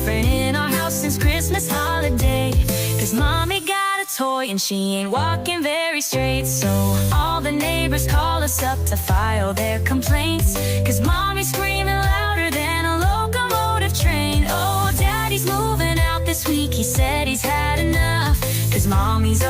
different in our house since Christmas holiday. Cause mommy got a toy and she ain't walking very straight. So all the neighbors call us up to file their complaints. Cause mommy's screaming louder than a locomotive train. Oh, daddy's moving out this week, he said he's had enough. Cause mommy's